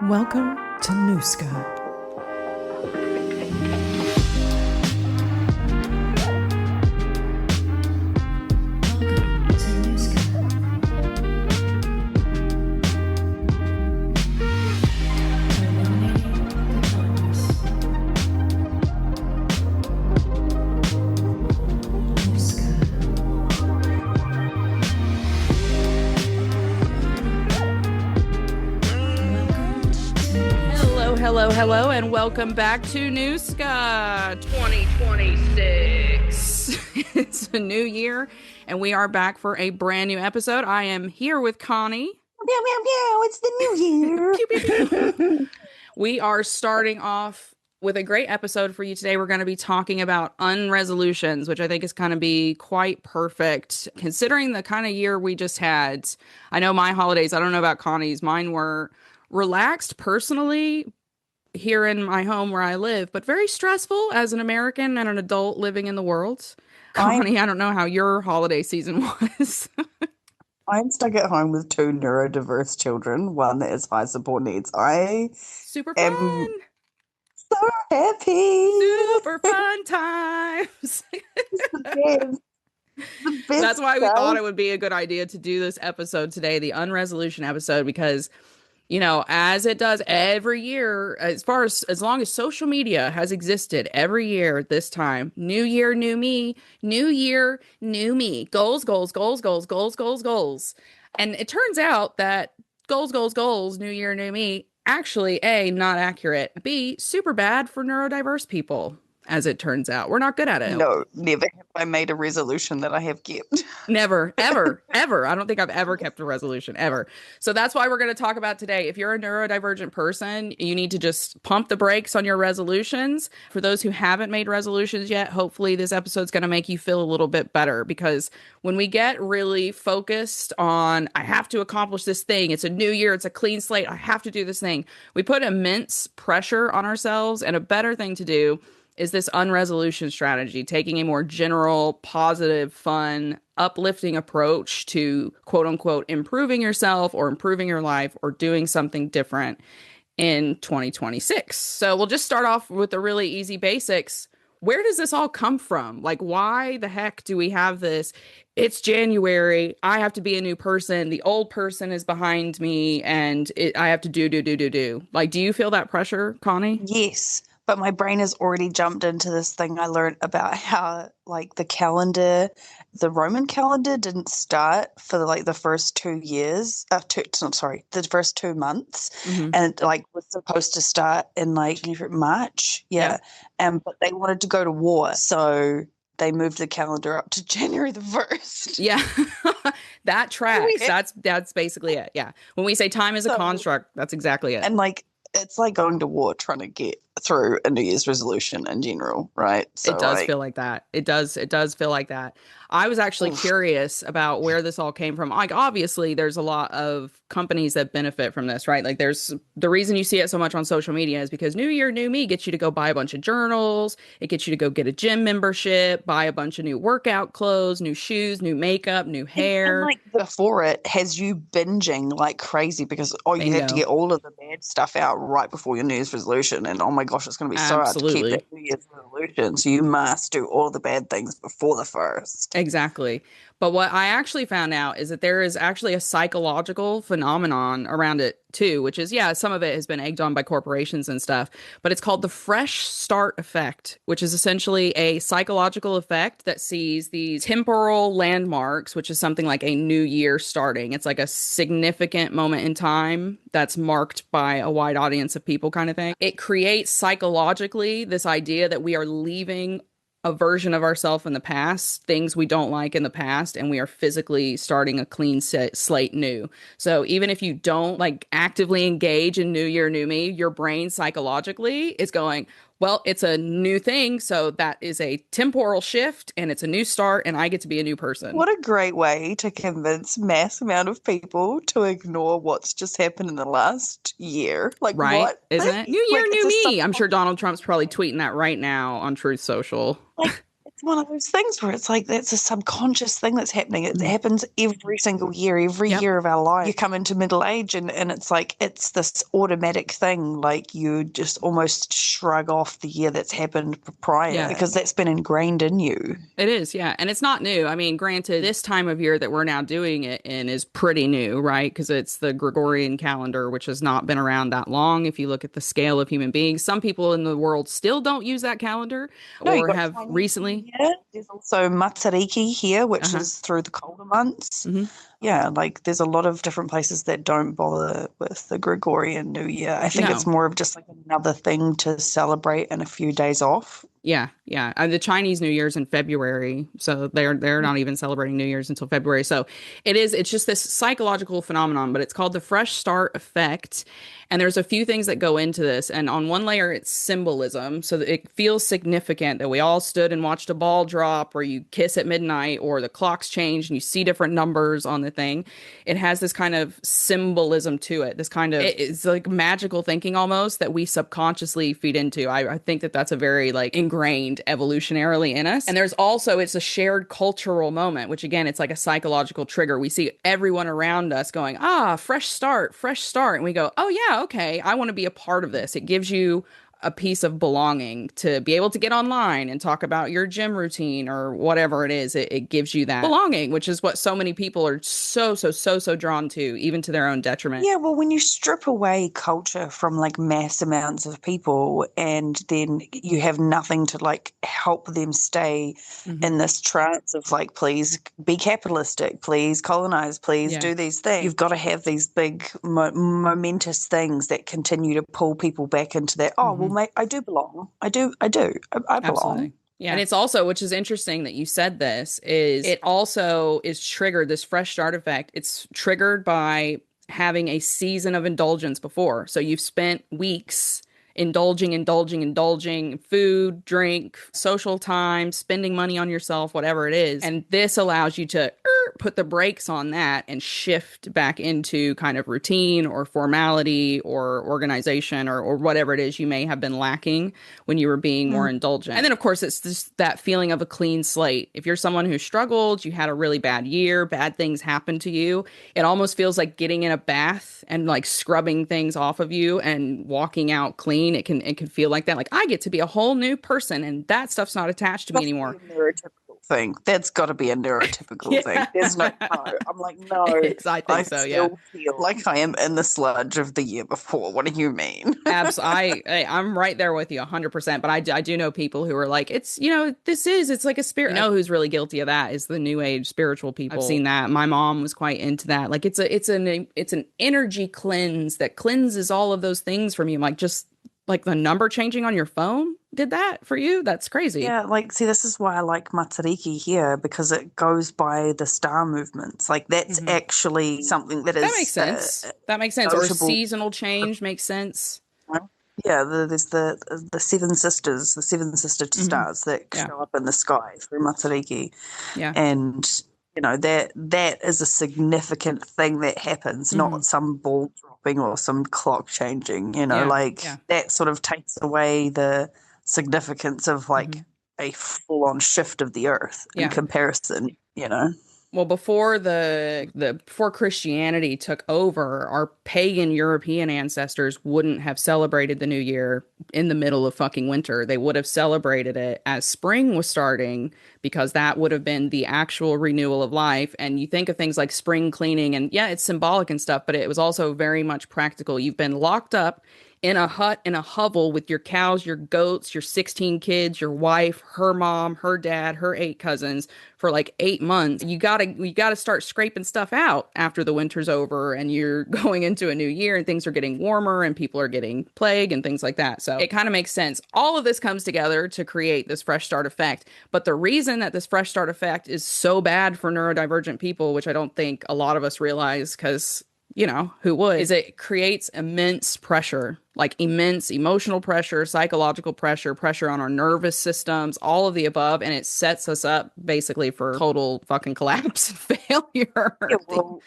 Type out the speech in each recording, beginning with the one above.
Welcome to NUSKA. Hello, and welcome back to NUSKA 2026. It's a new year, and we are back for a brand new episode. I am here with Connie. Meow, meow, meow. It's the new year. Pew, pew, pew. We are starting off with a great episode for you today. We're going to be talking about unresolutions, which I think is going to be quite perfect considering the kind of year we just had. I know my holidays, I don't know about Connie's, mine were relaxed personally here in my home where I live, but very stressful as an American and an adult living in the world. Connie, I don't know how your holiday season was. I'm stuck at home with two neurodiverse children, one that has high support needs. Super fun. So happy. Super fun times. The best That's why we stuff. thought it would be a good idea to do this episode today, the unresolution episode, because you know, as it does every year, as long as social media has existed, every year at this time, new year, new me, new year, new me, goals, goals, goals, goals, goals, goals, goals. And it turns out that goals, goals, goals, new year, new me, actually, A, not accurate, B, super bad for neurodiverse people. As it turns out, we're not good at it. No, never have I made a resolution that I have kept. Never, ever, ever. I don't think I've ever kept a resolution, ever. So that's why we're going to talk about today. If you're a neurodivergent person, you need to just pump the brakes on your resolutions. For those who haven't made resolutions yet, hopefully this episode's going to make you feel a little bit better, because when we get really focused on, I have to accomplish this thing, it's a new year, it's a clean slate, I have to do this thing, we put immense pressure on ourselves. And a better thing to do is this unresolution strategy, taking a more general, positive, fun, uplifting approach to quote unquote improving yourself or improving your life or doing something different in 2026. So we'll just start off with the really easy basics. Where does this all come from? Like, why the heck do we have this? It's January. I have to be a new person. The old person is behind me and I have to do. Like, do you feel that pressure, Connie? Yes. But my brain has already jumped into this thing I learned about how, like, the Roman calendar didn't start for the first 2 years. The first 2 months, and it was supposed to start in March. Yeah. But they wanted to go to war, so they moved the calendar up to January the 1st. Yeah, that tracks. That's basically it. Yeah, when we say time is a construct, that's exactly it. And it's like going to war trying to get through a New Year's resolution in general, right? So, it does feel like that. It does feel like that. I was actually curious about where this all came from. Like, obviously, there's a lot of companies that benefit from this, right? Like, there's the reason you see it so much on social media is because New Year, New Me gets you to go buy a bunch of journals. It gets you to go get a gym membership, buy a bunch of new workout clothes, new shoes, new makeup, new hair. And before it has you binging like crazy because you have to get all of the bad stuff out right before your New Year's resolution. And oh my gosh, it's going to be so hard to keep that New Year's resolution. So you must do all the bad things before the first. Exactly. But what I actually found out is that there is actually a psychological phenomenon around it too, which is, some of it has been egged on by corporations and stuff, but it's called the fresh start effect, which is essentially a psychological effect that sees these temporal landmarks, which is something like a new year starting. It's like a significant moment in time that's marked by a wide audience of people kind of thing. It creates psychologically this idea that we are leaving a version of ourselves in the past, things we don't like in the past, and we are physically starting a clean slate new. So even if you don't actively engage in New Year, New Me, your brain psychologically is going, well, it's a new thing, so that is a temporal shift, and it's a new start, and I get to be a new person. What a great way to convince mass amount of people to ignore what's just happened in the last year. Right? What? Isn't it? New Year, New Me. I'm sure Donald Trump's probably tweeting that right now on Truth Social. one of those things where it's like that's a subconscious thing that's happening. It happens every single year, every Yep. year of our life. You come into middle age and it's like it's this automatic thing. Like you just almost shrug off the year that's happened prior because that's been ingrained in you. It is, yeah. And it's not new. I mean, granted, this time of year that we're now doing it in is pretty new, right? Because it's the Gregorian calendar, which has not been around that long. If you look at the scale of human beings, some people in the world still don't use that calendar or have recently. Yeah. There's also Matariki here, which is through the colder months. Yeah, like there's a lot of different places that don't bother with the Gregorian New Year. I think it's more of just like another thing to celebrate and a few days off. Yeah, yeah. The Chinese New Year's in February, so they're not even celebrating New Year's until February. So it's just this psychological phenomenon, but it's called the fresh start effect. And there's a few things that go into this. And on one layer, it's symbolism. So that it feels significant that we all stood and watched a ball drop, or you kiss at midnight, or the clocks change and you see different numbers on the thing. It has this kind of symbolism to it. This kind of, it's like magical thinking almost that we subconsciously feed into. I think that that's a very like ingrained evolutionarily in us. And there's also, it's a shared cultural moment, which again, it's like a psychological trigger. We see everyone around us going, fresh start. And we go, oh yeah, okay, I want to be a part of this. It gives you a piece of belonging to be able to get online and talk about your gym routine or whatever it is. It gives you that belonging, which is what so many people are so drawn to, even to their own detriment. Yeah, well, when you strip away culture from like mass amounts of people and then you have nothing to like help them stay in this trance of like, please be capitalistic, please colonize, please do these things. You've got to have these big momentous things that continue to pull people back into that. Oh, well, mate, I do belong. I belong. Absolutely. Yeah. And it's also, which is interesting that you said this, is it also is triggered, this fresh start effect. It's triggered by having a season of indulgence before. So you've spent weeks indulging, food, drink, social time, spending money on yourself, whatever it is. And this allows you to put the brakes on that and shift back into kind of routine or formality or organization or whatever it is you may have been lacking when you were being more indulgent. And then, of course, it's just that feeling of a clean slate. If you're someone who struggled, you had a really bad year, bad things happened to you, it almost feels like getting in a bath and like scrubbing things off of you and walking out clean. It can feel like that. Like, I get to be a whole new person and that stuff's not attached to me anymore. Thing. That's got to be a neurotypical thing. There's no. I'm like, no. I still feel like I am in the sludge of the year before. What do you mean? I'm right there with you 100%. But I do know people who are like, it's, it's like a spirit. You know who's really guilty of that is the new age spiritual people. I've seen that. My mom was quite into that. Like it's an energy cleanse that cleanses all of those things from you. I'm like, just like the number changing on your phone did that for you? That's crazy. Yeah, like, see, this is why I like Matariki here, because it goes by the star movements. Like, that's actually something that is... That makes sense. That makes sense. Notable. Or seasonal change makes sense. Yeah, there's the seven sisters, the seven sister stars that show up in the sky through Matariki. Yeah. And... that is a significant thing that happens, not some ball dropping or some clock changing, that sort of takes away the significance of like a full-on shift of the earth in comparison, Well, before before Christianity took over, our pagan European ancestors wouldn't have celebrated the new year in the middle of fucking winter. They would have celebrated it as spring was starting, because that would have been the actual renewal of life. And you think of things like spring cleaning, and yeah, it's symbolic and stuff, but it was also very much practical. You've been locked up in a hut, in a hovel with your cows, your goats, your 16 kids, your wife, her mom, her dad, her 8 cousins for like 8 months. You gotta start scraping stuff out after the winter's over and you're going into a new year and things are getting warmer and people are getting plague and things like that. So it kind of makes sense. All of this comes together to create this fresh start effect. But the reason that this fresh start effect is so bad for neurodivergent people, which I don't think a lot of us realize, because who would, is it creates immense pressure, like immense emotional pressure, psychological pressure on our nervous systems, all of the above. And it sets us up basically for total fucking collapse and failure. Yeah, well,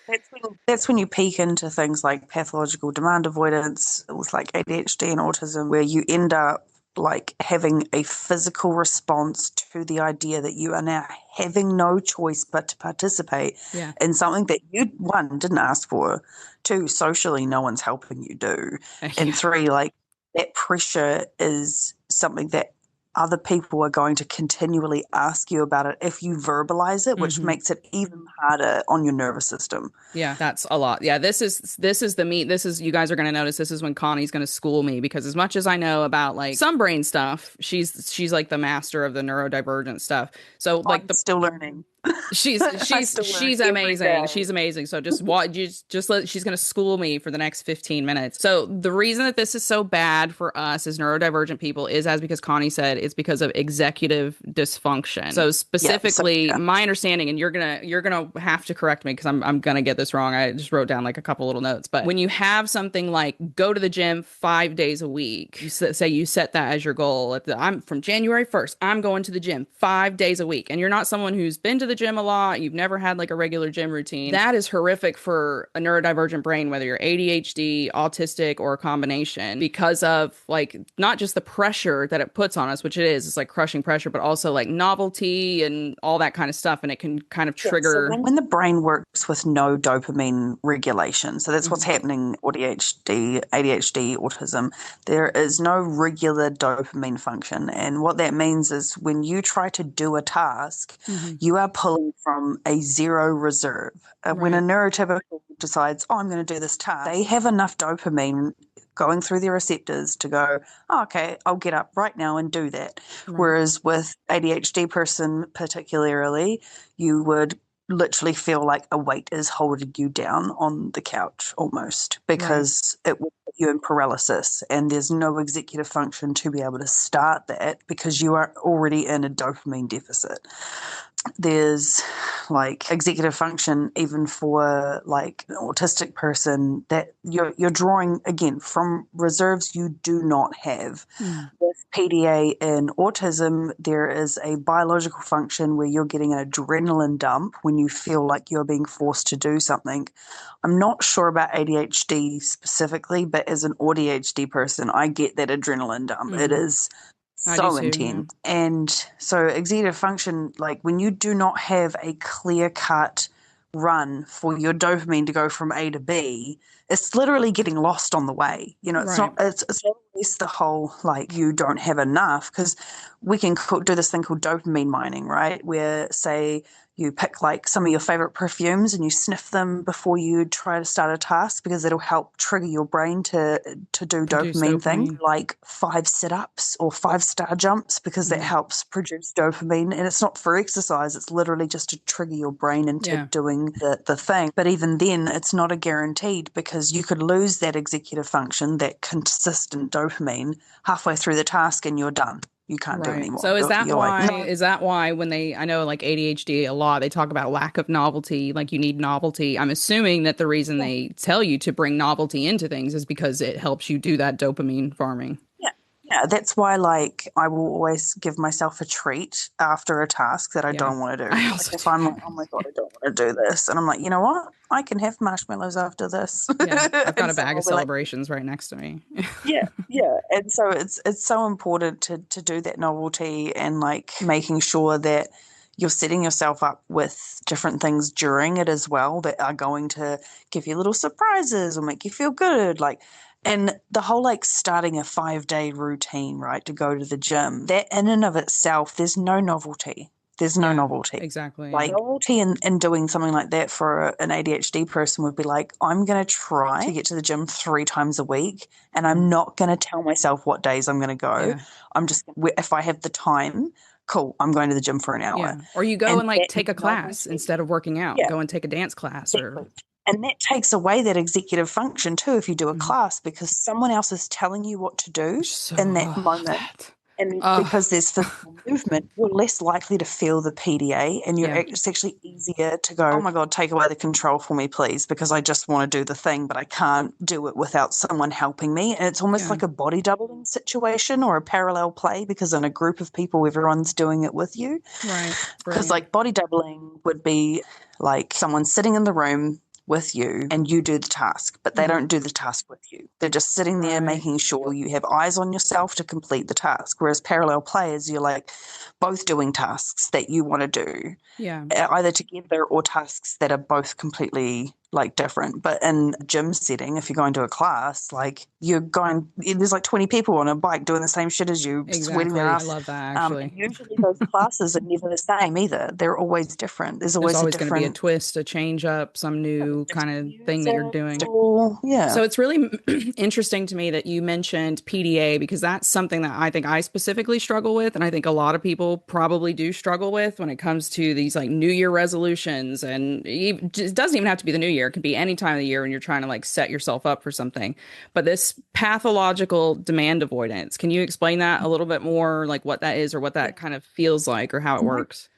that's when you peek into things like pathological demand avoidance with like ADHD and autism, where you end up like having a physical response to the idea that you are now having no choice but to participate in something that you, one, didn't ask for, two, socially no one's helping you do, and three, like that pressure is something that other people are going to continually ask you about it if you verbalize it, which makes it even harder on your nervous system. Yeah, that's a lot. Yeah, this is the meat. This is, you guys are going to notice, this is when Connie's going to school me, because as much as I know about like some brain stuff, she's like the master of the neurodivergent stuff. So like I'm still learning. She's amazing. She's amazing. So just let, she's going to school me for the next 15 minutes. So the reason that this is so bad for us as neurodivergent people is, as because Connie said, it's because of executive dysfunction. So specifically, my understanding, and you're gonna have to correct me because I'm gonna get this wrong. I just wrote down like a couple little notes. But when you have something like go to the gym 5 days a week, you say you set that as your goal. I'm from January 1st, I'm going to the gym 5 days a week, and you're not someone who's been to the gym a lot, you've never had like a regular gym routine. That is horrific for a neurodivergent brain, whether you're ADHD, autistic, or a combination, because of like not just the pressure that it puts on us, which it's like crushing pressure, but also like novelty and all that kind of stuff. And it can kind of trigger. So when the brain works with no dopamine regulation, so that's what's happening with ADHD, autism, there is no regular dopamine function. And what that means is when you try to do a task, you are pulling from a zero reserve. When a neurotypical decides, I'm going to do this task, they have enough dopamine going through their receptors to go, oh, okay, I'll get up right now and do that. Whereas with ADHD person particularly, you would literally feel like a weight is holding you down on the couch almost, because it will put you in paralysis, and there's no executive function to be able to start that because you are already in a dopamine deficit. There's like executive function even for like an autistic person that you're drawing again from reserves you do not have. With PDA in autism, there is a biological function where you're getting an adrenaline dump when you feel like you're being forced to do something. I'm not sure about ADHD specifically, but as an ADHD person, I get that adrenaline dump. It is so intense. And so executive function, like when you do not have a clear-cut run for your dopamine to go from A to B, it's literally getting lost on the way. You know, it's not always the whole like you don't have enough, because we can do this thing called dopamine mining, right? Where say you pick like some of your favorite perfumes and you sniff them before you try to start a task, because it'll help trigger your brain to do dopamine things like 5 sit-ups or 5-star jumps, because that helps produce dopamine. And it's not for exercise, it's literally just to trigger your brain into doing the thing. But even then, it's not a guaranteed, because you could lose that executive function, that consistent dopamine, halfway through the task and you're done. You can't do anymore. So is that why when I know like ADHD a lot, they talk about lack of novelty, like you need novelty. I'm assuming that the reason they tell you to bring novelty into things is because it helps you do that dopamine farming. Yeah, that's why like I will always give myself a treat after a task that I don't want to do. Like if I'm like, oh my God, I don't want to do this. And I'm like, you know what? I can have marshmallows after this. I've got a bag of celebrations right next to me. Yeah. And so it's so important to do that novelty, and like making sure that you're setting yourself up with different things during it as well that are going to give you little surprises or make you feel good. Like, and the whole like starting a 5-day routine, right, to go to the gym, that in and of itself, there's no novelty. There's no novelty. Exactly. Like novelty in doing something like that for an ADHD person would be like, I'm going to try to get to the gym 3 times a week, and I'm not going to tell myself what days I'm going to go. I'm just, if I have the time, cool, I'm going to the gym for an hour. Yeah. Or you go and like take a class instead of working out. Go and take a dance class. And that takes away that executive function too if you do a class, because someone else is telling you what to do in that moment. And because there's physical movement, you're less likely to feel the PDA, and it's actually easier to go, oh my God, take away the control for me, please, because I just want to do the thing, but I can't do it without someone helping me. And it's almost like a body doubling situation or a parallel play, because in a group of people, everyone's doing it with you. Right. Because like body doubling would be like someone sitting in the room with you and you do the task, but they don't do the task with you. They're just sitting there Right. making sure you have eyes on yourself to complete the task. Whereas parallel players, you're like both doing tasks that you want to do, Yeah. either together or tasks that are both completely like different. But in a gym setting, if you're going to a class, like there's like 20 people on a bike doing the same shit as you, sweating Exactly. their I ass. love that, And actually. usually those classes are never the same either. They're always different. There's There's always a always going to be a different twist, a change up, some new kind of thing that you're doing. yeah. So it's really interesting to me that you mentioned PDA, because that's something that I think I specifically struggle with. And I think a lot of people probably do struggle with when it comes to these like New Year resolutions. And it doesn't even have to be the new year. It could be any time of the year when you're trying to like set yourself up for something. But this pathological demand avoidance, can you explain that a little bit more, like what that is or what that kind of feels like or how it works?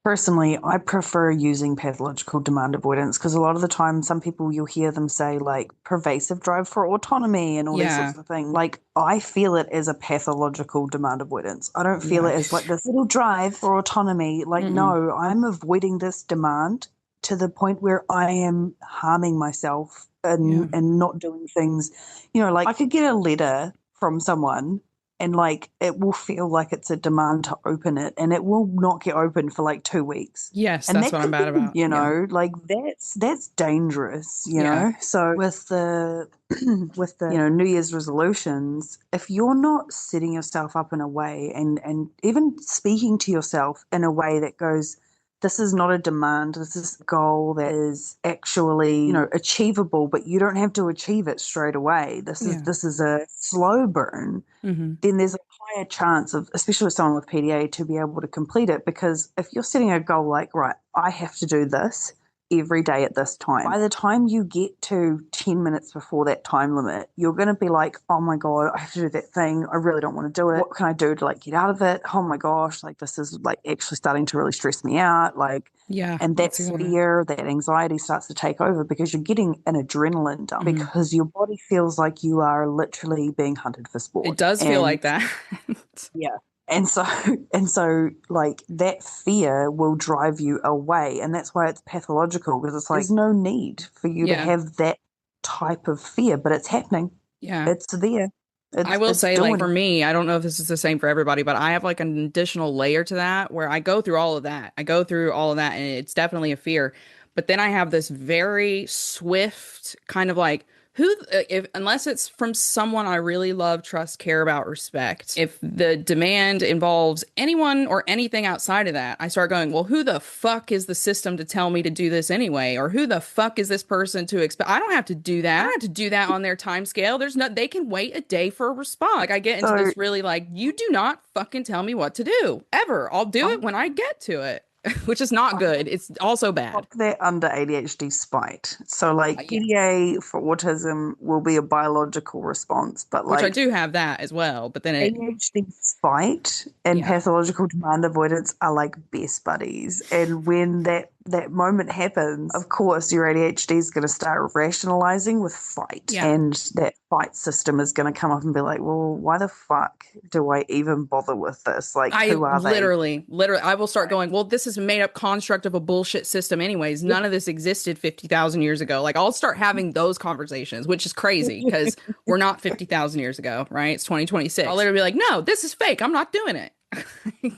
Personally, I prefer using pathological demand avoidance because a lot of the time, some people you'll hear them say like pervasive drive for autonomy and all these sorts of things. Like, I feel it as a pathological demand avoidance. I don't feel it as like this little drive for autonomy. Like, no, I'm avoiding this demand to the point where I am harming myself and not doing things. You know, like I could get a letter from someone and like it will feel like it's a demand to open it and it will not get open for like 2 weeks. Yes, And that's what I'm bad about. you know, like that's dangerous, you know. So with the you know, New Year's resolutions, if you're not setting yourself up in a way and even speaking to yourself in a way that goes, this is not a demand, this is a goal that is actually, you know, achievable, but you don't have to achieve it straight away. This is a slow burn. Then there's a higher chance of, especially with someone with PDA, to be able to complete it. Because if you're setting a goal like, right, I have to do this every day at this time, by the time you get to 10 minutes before that time limit, you're going to be like, oh my God, I have to do that thing. I really don't want to do it. What can I do to like get out of it? Oh my gosh, like this is like actually starting to really stress me out. Like, and that fear, that anxiety starts to take over because you're getting an adrenaline dump because your body feels like you are literally being hunted for sport. It does feel like that. Yeah. And so like that fear will drive you away. And that's why it's pathological, because it's like there's no need for you to have that type of fear, but it's happening. Yeah. It's there. I will say, like, for me, I don't know if this is the same for everybody, but I have like an additional layer to that where I go through all of that. And it's definitely a fear. But then I have this very swift kind of like, unless it's from someone I really love, trust, care about, respect, if the demand involves anyone or anything outside of that, I start going, well, who the fuck is the system to tell me to do this anyway? Or who the fuck is this person to expect? I don't have to do that. I don't have to do that on their time scale. They can wait a day for a response. Like I get into this really like, you do not fucking tell me what to do ever. I'll do it when I get to it. Which is not good. It's also bad. They're under ADHD spite. So like PDA for autism will be a biological response, but like which I do have that as well. But then ADHD spite and pathological demand avoidance are like best buddies. And when that moment happens, of course, your ADHD is going to start rationalizing with fight. Yeah. And that fight system is going to come up and be like, well, why the fuck do I even bother with this? Like, who are they? Literally, I will start going, well, this is a made up construct of a bullshit system anyways. None of this existed 50,000 years ago. Like, I'll start having those conversations, which is crazy because we're not 50,000 years ago, right? It's 2026. I'll literally be like, no, this is fake. I'm not doing it.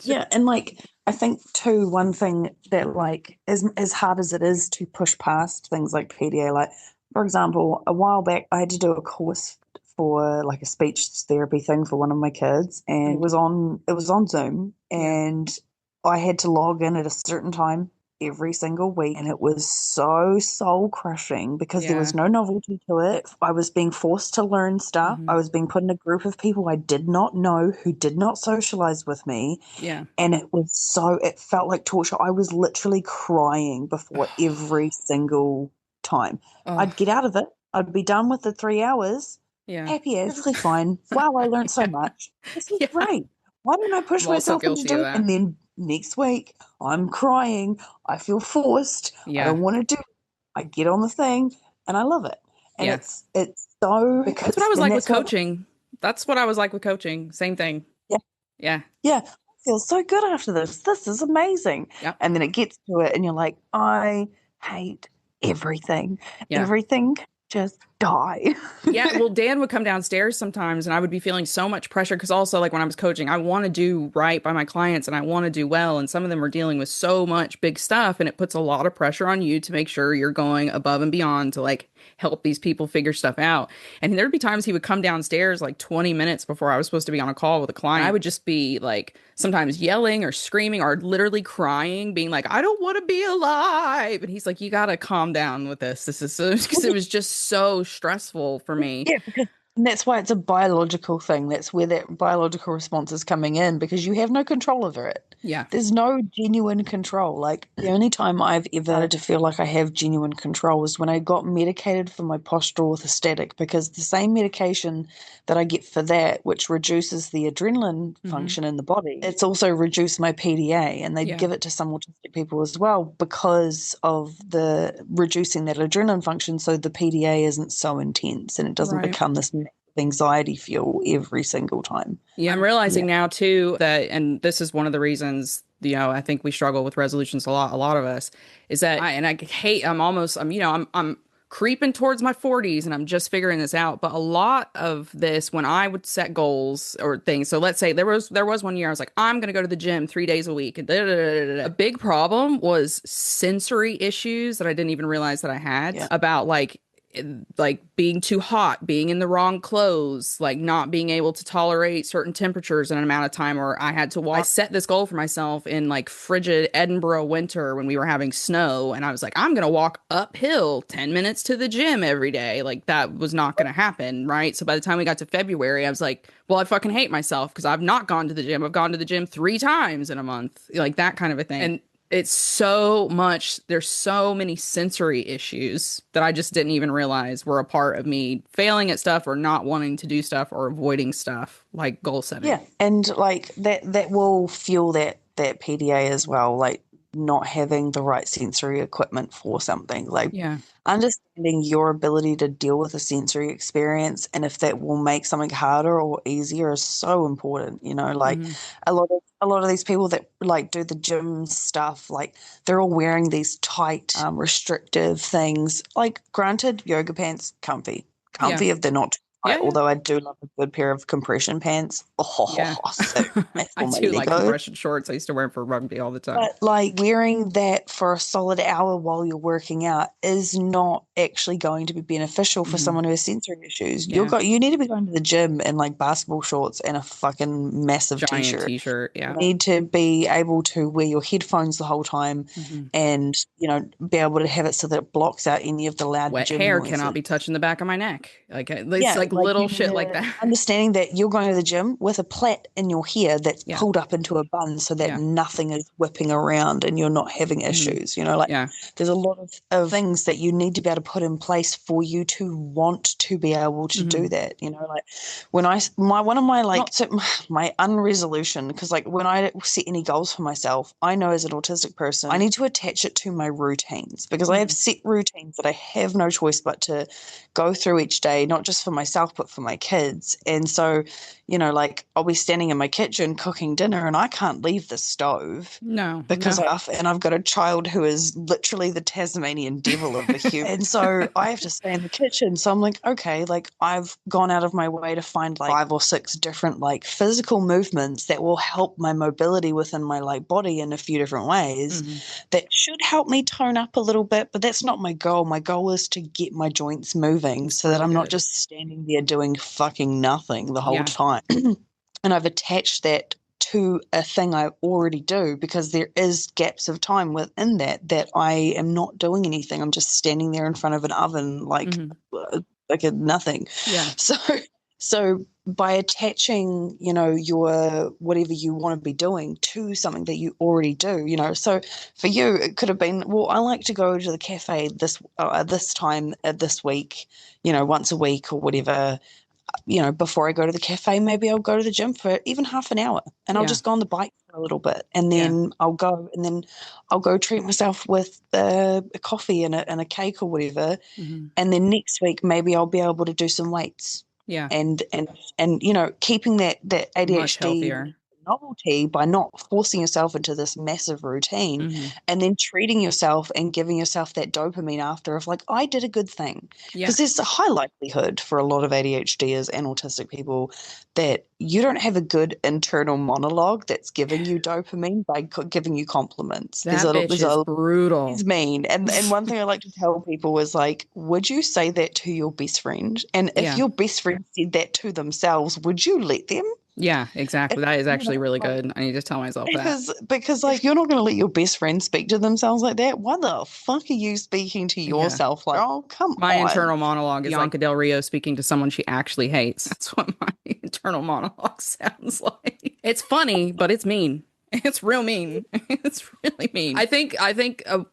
Yeah. And like, I think too, one thing that like as hard as it is to push past things like PDA, like for example, a while back I had to do a course for like a speech therapy thing for one of my kids, and it was on Zoom, and I had to log in at a certain time every single week, and it was so soul crushing because there was no novelty to it. I was being forced to learn stuff. I was being put in a group of people I did not know who did not socialize with me. Yeah. And it felt like torture. I was literally crying before every single time. I'd get out of it. I'd be done with the 3 hours. Yeah. Happy as, perfectly fine. Wow, I learned so much. This is great. Why didn't I push myself into doing it? And then next week, I'm crying. I feel forced. I don't want to do it. I get on the thing, and I love it. And it's so... That's what I was like with coaching. That's what I was like with coaching. Same thing. Yeah. Yeah. Yeah. I feel so good after this. This is amazing. Yep. And then it gets to it, and you're like, I hate everything. Yeah. Everything just die. Yeah, well, Dan would come downstairs sometimes and I would be feeling so much pressure because also, like, when I was coaching, I want to do right by my clients and I want to do well. And some of them are dealing with so much big stuff, and it puts a lot of pressure on you to make sure you're going above and beyond to like help these people figure stuff out. And there'd be times he would come downstairs like 20 minutes before I was supposed to be on a call with a client. I would just be like sometimes yelling or screaming or literally crying, being like, I don't want to be alive. And he's like, you got to calm down with this. This is because it was just so stressful for me. Yeah, because and that's why it's a biological thing. That's where that biological response is coming in, because you have no control over it. Yeah. There's no genuine control. Like, the only time I've ever started to feel like I have genuine control was when I got medicated for my postural orthostatic, because the same medication that I get for that, which reduces the adrenaline function in the body, it's also reduced my PDA, and they give it to some autistic people as well because of the reducing that adrenaline function, so the PDA isn't so intense and it doesn't become this anxiety fuel every single time. Yeah, I'm realizing now too that, and this is one of the reasons, you know, I think we struggle with resolutions a lot of us, is that I'm creeping towards my 40s and I'm just figuring this out. But a lot of this, when I would set goals or things, so let's say there was 1 year I was like, I'm going to go to the gym 3 days a week. And a big problem was sensory issues that I didn't even realize that I had about like being too hot, being in the wrong clothes, like not being able to tolerate certain temperatures in an amount of time, or I had to walk. I set this goal for myself in like frigid Edinburgh winter when we were having snow, and I was like, I'm gonna walk uphill 10 minutes to the gym every day. Like, that was not gonna happen, right? So by the time we got to February, I was like, well, I fucking hate myself because I've not gone to the gym. I've gone to the gym 3 times in a month, like that kind of a thing. And it's so much, there's so many sensory issues that I just didn't even realize were a part of me failing at stuff or not wanting to do stuff or avoiding stuff, like goal setting. Yeah, and like that will fuel that PDA as well, like not having the right sensory equipment for something. Like, understanding your ability to deal with a sensory experience, and if that will make something harder or easier, is so important. You know, like a lot of these people that like do the gym stuff, like they're all wearing these tight, restrictive things. Like, granted, yoga pants, comfy if they're not. Although I do love a good pair of compression pants. I do like compression shorts. I used to wear them for rugby all the time. But like, wearing that for a solid hour while you're working out is not actually going to be beneficial for someone who has sensory issues. You need to be going to the gym in like basketball shorts and a fucking massive giant t-shirt. Yeah. You need to be able to wear your headphones the whole time and, you know, be able to have it so that it blocks out any of the loud wet gym hair noises. Cannot be touching the back of my neck. Like, it's like little shit like that. Understanding that you're going to the gym with a plait in your hair that's pulled up into a bun so that nothing is whipping around and you're not having issues. You know, like there's a lot of things that you need to be able to put in place for you to want to be able to do that. You know, like when my unresolution, because like when I set any goals for myself, I know as an autistic person, I need to attach it to my routines, because I have set routines that I have no choice but to go through each day, not just for myself, but for my kids. And so, you know, like I'll be standing in my kitchen cooking dinner and I can't leave the stove. Because I've got a child who is literally the Tasmanian devil of a human. And so I have to stay in the kitchen. So I'm like, okay, like I've gone out of my way to find like 5 or 6 different like physical movements that will help my mobility within my like body in a few different ways that should help me tone up a little bit, but that's not my goal. My goal is to get my joints moving so that I'm not just standing there doing fucking nothing the whole time. And I've attached that to a thing I already do, because there is gaps of time within that I am not doing anything. I'm just standing there in front of an oven like a nothing. So by attaching, you know, your whatever you want to be doing to something that you already do, you know. So for you, it could have been, well, I like to go to the cafe this time this week, you know, once a week or whatever. You know, before I go to the cafe, maybe I'll go to the gym for even half an hour, and I'll just go on the bike for a little bit, and then I'll go treat myself with a coffee and a cake or whatever, and then next week maybe I'll be able to do some weights. And you know, keeping that ADHD novelty by not forcing yourself into this massive routine, and then treating yourself and giving yourself that dopamine after of like, I did a good thing. Yeah. Because there's a high likelihood for a lot of ADHDers and autistic people that you don't have a good internal monologue that's giving you dopamine by giving you compliments. That bitch is brutal. It's mean. And one thing I like to tell people is like, would you say that to your best friend? And if your best friend said that to themselves, would you let them? Yeah, exactly. That is actually really good. I need to tell myself that. Because like, you're not going to let your best friend speak to themselves like that. Why the fuck are you speaking to yourself? Like, oh, come on. My internal monologue is Bianca Del Rio speaking to someone she actually hates. That's what my internal monologue sounds like. It's funny, but it's mean. It's real mean. It's really mean. I think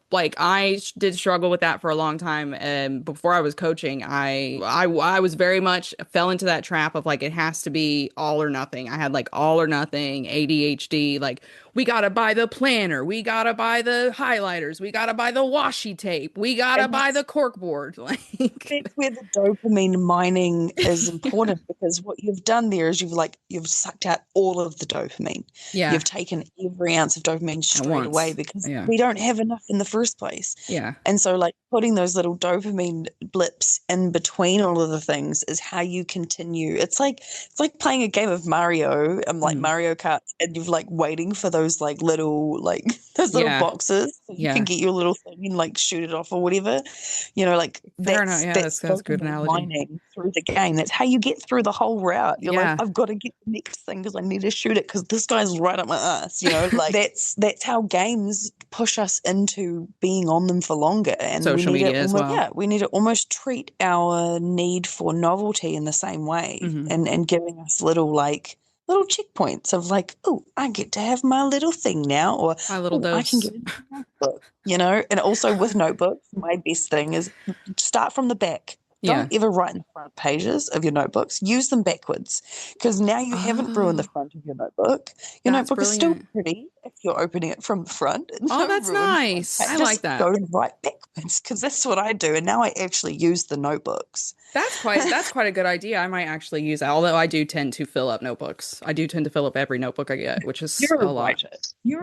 like I did struggle with that for a long time. And before I was coaching, I was very much fell into that trap of like, it has to be all or nothing. I had like all or nothing ADHD. Like, we got to buy the planner. We got to buy the highlighters. We got to buy the washi tape. We got to buy the cork board. Like, that's where the dopamine mining is important, because what you've done there is you've sucked out all of the dopamine. Yeah. You've taken every ounce of dopamine straight away, because we don't have enough in the first place. Yeah. And so like putting those little dopamine blips in between all of the things is how you continue. It's like playing a game of Mario, like Mario Kart, and you're like waiting for those like little like those little boxes so you can get your little thing and like shoot it off or whatever. You know, like that's a good analogy. Mining through the game. That's how you get through the whole route. You're like, I've got to get the next thing because I need to shoot it because this guy's right up my ass. You know, like that's how games push us into being on them for longer. And social media as well. Yeah, we need to almost treat our need for novelty in the same way, and giving us little checkpoints of like, oh, I get to have my little thing now, or my little dose. I can get into a notebook, you know. And also with notebooks, my best thing is start from the back. Don't ever write in the front pages of your notebooks. Use them backwards, because now you haven't ruined the front of your notebook. Your notebook is still pretty if you're opening it from the front. Oh, that's nice. I like that. Go right backwards, because that's what I do. And now I actually use the notebooks. That's quite a good idea. I might actually use that. Although I do tend to fill up notebooks. I do tend to fill up every notebook I get, which is a lot.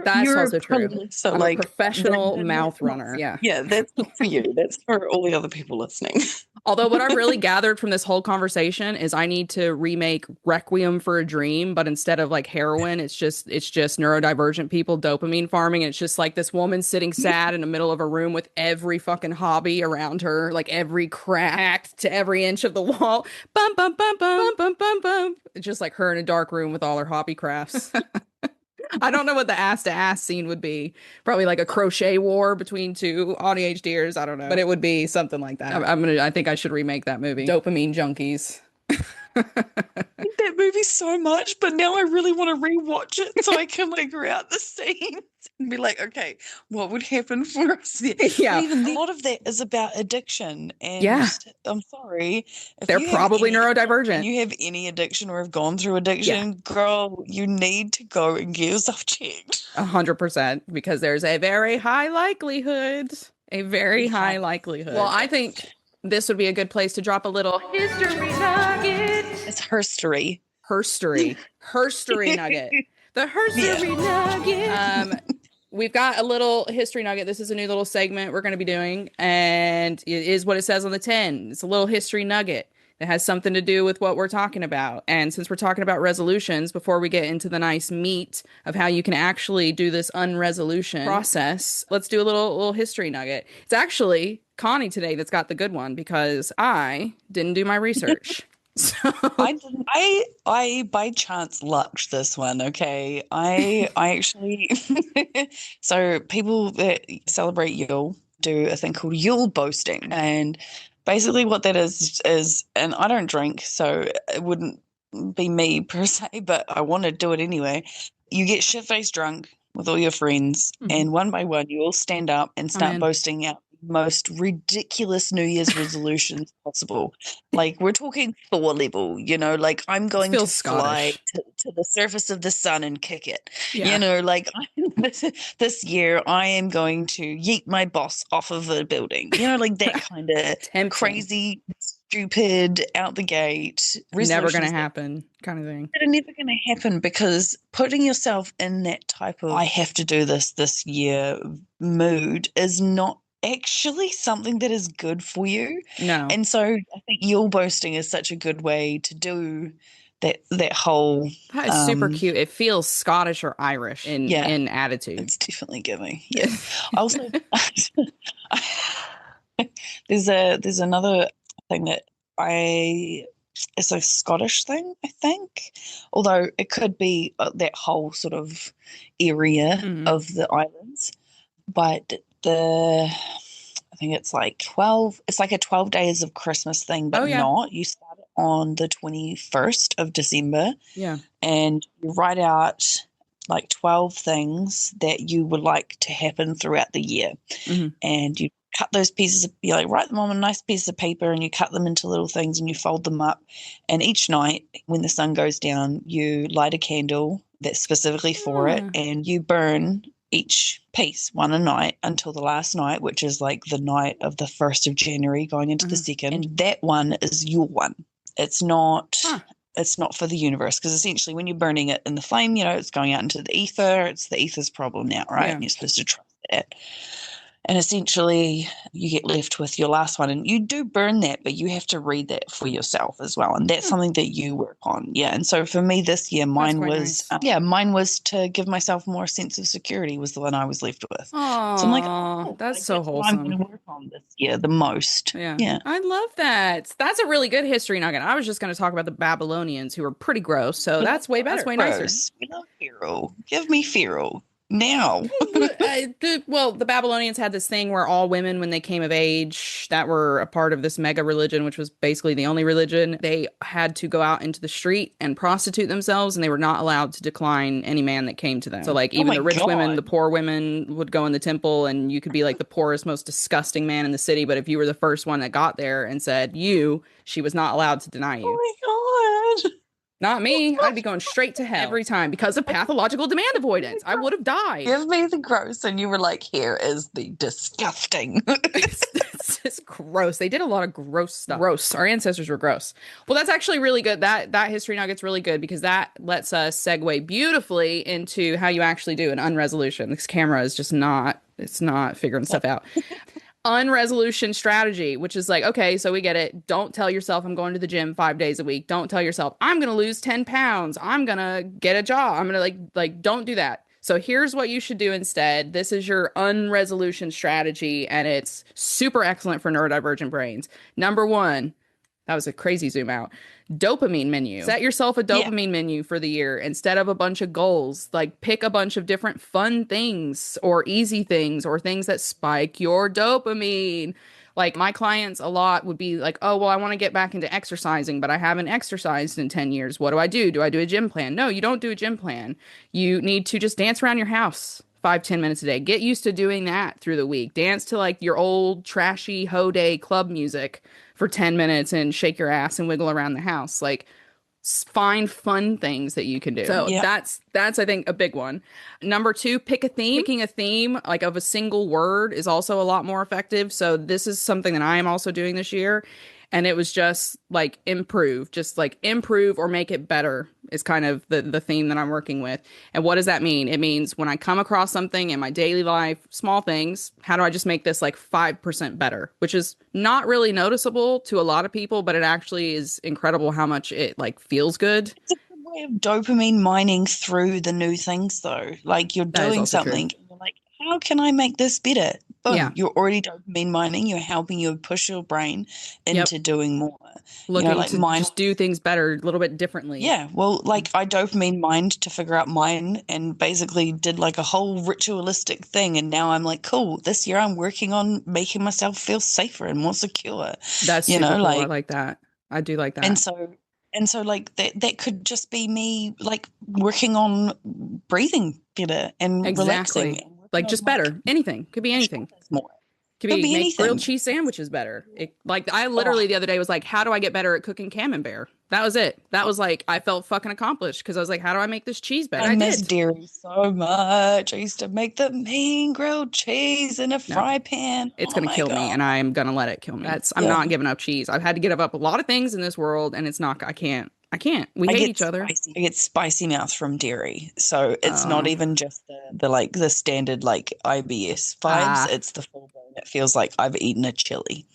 That's also true. So I'm a professional mouth runner. Yeah. Yeah, that's not for you. That's for all the other people listening. Although what I've really gathered from this whole conversation is I need to remake Requiem for a Dream, but instead of like heroin, it's just neurodivergent people dopamine farming. And it's just like this woman sitting sad in the middle of a room with every fucking hobby around her, like every crack to every inch of the wall. Bum, bum, bum, bum, bum, bum, bum. It's just like her in a dark room with all her hobby crafts. I don't know what the ass to ass scene would be. Probably like a crochet war between two ADHDers. I don't know, but it would be something like that. I think I should remake that movie. Dopamine junkies. I like that movie so much, but now I really want to rewatch it so I can figure out the scenes and be like, okay, what would happen for us there? Yeah. Even a lot of that is about addiction. And I'm sorry. They're probably neurodivergent. If you have any addiction or have gone through addiction, girl, you need to go and get yourself checked. 100%, because there's a very high likelihood. Well, I think this would be a good place to drop a little history nugget. It's herstory. Herstory nugget. The herstory nugget. We've got a little history nugget. This is a new little segment we're going to be doing, and it is what it says on the tin. It's a little history nugget that has something to do with what we're talking about. And since we're talking about resolutions, before we get into the nice meat of how you can actually do this unresolution process, let's do a little history nugget. It's actually Connie today that's got the good one, because I didn't do my research. So I didn't. I by chance lucked this one. Okay, I actually. So people that celebrate Yule do a thing called Yule boasting, and basically what that is, and I don't drink, so it wouldn't be me per se, but I want to do it anyway. You get shit-faced drunk with all your friends, and one by one you all stand up and start boasting out most ridiculous New Year's resolutions possible. Like, we're talking Thor level, you know, like I'm going to fly to the surface of the sun and kick it. You know, like this year I am going to yeet my boss off of a building. You know, like that kind of crazy stupid out the gate. Never going to resolutions that happen kind of thing. are never going to happen, because putting yourself in that type of I have to do this year mood is not actually something that is good for you. No. And so I think yule boasting is such a good way to do that whole That is super cute. It feels Scottish or Irish in attitude. it's definitely giving. Yeah. I also there's another thing that it's a Scottish thing, I think, although it could be that whole sort of area of the islands. But I think it's like 12, it's like a 12 days of Christmas thing, but not. You start it on the 21st of December. Yeah. And you write out like 12 things that you would like to happen throughout the year. And you cut those pieces you like write them on a nice piece of paper, and you cut them into little things and you fold them up. And each night when the sun goes down, you light a candle that's specifically for it, and you burn each piece one a night until the last night, which is like the night of the 1st of January going into the 2nd. And that one is your one. It's not it's not for the universe, because essentially when you're burning it in the flame, it's going out into the ether. It's the ether's problem now, right? And you're supposed to trust that. And essentially you get left with your last one, and you do burn that, but you have to read that for yourself as well. And that's something that you work on. Yeah. And so for me this year, mine was, mine was to give myself more sense of security was the one I was left with. Aww, so I'm like, that's so wholesome. what I'm going to work on this year the most. Yeah. I love that. That's a really good history nugget. I was just going to talk about the Babylonians, who were pretty gross. So that's way better. That's way nicer. We love Pharaoh. Give me Pharaoh. Now. The Babylonians had this thing where all women, when they came of age that were a part of this mega religion, which was basically the only religion, they had to go out into the street and prostitute themselves, and they were not allowed to decline any man that came to them. So like even the rich women, the poor women would go in the temple, and you could be like the poorest, most disgusting man in the city, but if you were the first one that got there and said she was not allowed to deny you. Oh my God. Not me. I'd be going straitt to hell every time because of pathological demand avoidance. I would have died. Give me the gross. And you were like, here is the disgusting. It's just gross. They did a lot of gross stuff. Gross. Our ancestors were gross. Well, that's actually really good. That history nugget's really good, because that lets us segue beautifully into how you actually do an unresolution. This camera is just it's not figuring stuff out. Unresolution strategy, which is like, okay, so we get it. Don't tell yourself I'm going to the gym 5 days a week. Don't tell yourself I'm going to lose 10 pounds. I'm going to get a job. I'm going to like, don't do that. So here's what you should do instead. This is your unresolution strategy, and it's super excellent for neurodivergent brains. Number 1, that was a crazy zoom out. Dopamine menu. Set yourself a dopamine menu for the year instead of a bunch of goals. Like pick a bunch of different fun things or easy things or things that spike your dopamine. Like my clients a lot would be like, oh, well, I want to get back into exercising, but I haven't exercised in 10 years. What do I do? Do I do a gym plan? No, you don't do a gym plan. You need to just dance around your house 5-10 minutes a day. Get used to doing that through the week. Dance to like your old trashy hoe day club music for 10 minutes and shake your ass and wiggle around the house. Like find fun things that you can do. So that's I think a big one. Number 2, pick a theme. Picking a theme like of a single word is also a lot more effective. So this is something that I am also doing this year. And it was just like improve or make it better is kind of the theme that I'm working with. And what does that mean? It means when I come across something in my daily life, small things, how do I just make this like 5% better? Which is not really noticeable to a lot of people, but it actually is incredible how much it like feels good. It's a good way of dopamine mining through the new things though. Like you're doing something and you're like, how can I make this better? Boom, you're already dopamine mining. You're helping you push your brain into doing more. Looking to just do things better, a little bit differently. Yeah, well, like I dopamine mined to figure out mine and basically did like a whole ritualistic thing. And now I'm like, cool, this year I'm working on making myself feel safer and more secure. That's super cool. I like that. I do like that. And so like that could just be me like working on breathing better and relaxing. Like just better. Anything. Could be anything. More. Could Could be make grilled anything. cheese sandwiches better. I literally the other day was like, how do I get better at cooking camembert? That was it. That was like, I felt fucking accomplished because I was like, how do I make this cheese better? I miss dairy so much. I used to make the mean grilled cheese in a fry pan. It's Oh going to my kill me, God. and I am going to let it kill me. I'm not giving up cheese. I've had to give up a lot of things in this world, and it's not, I can't. We hate each other. I get spicy mouth from dairy. So it's not even just the standard like IBS vibes. It's the full blown. It feels like I've eaten a chili.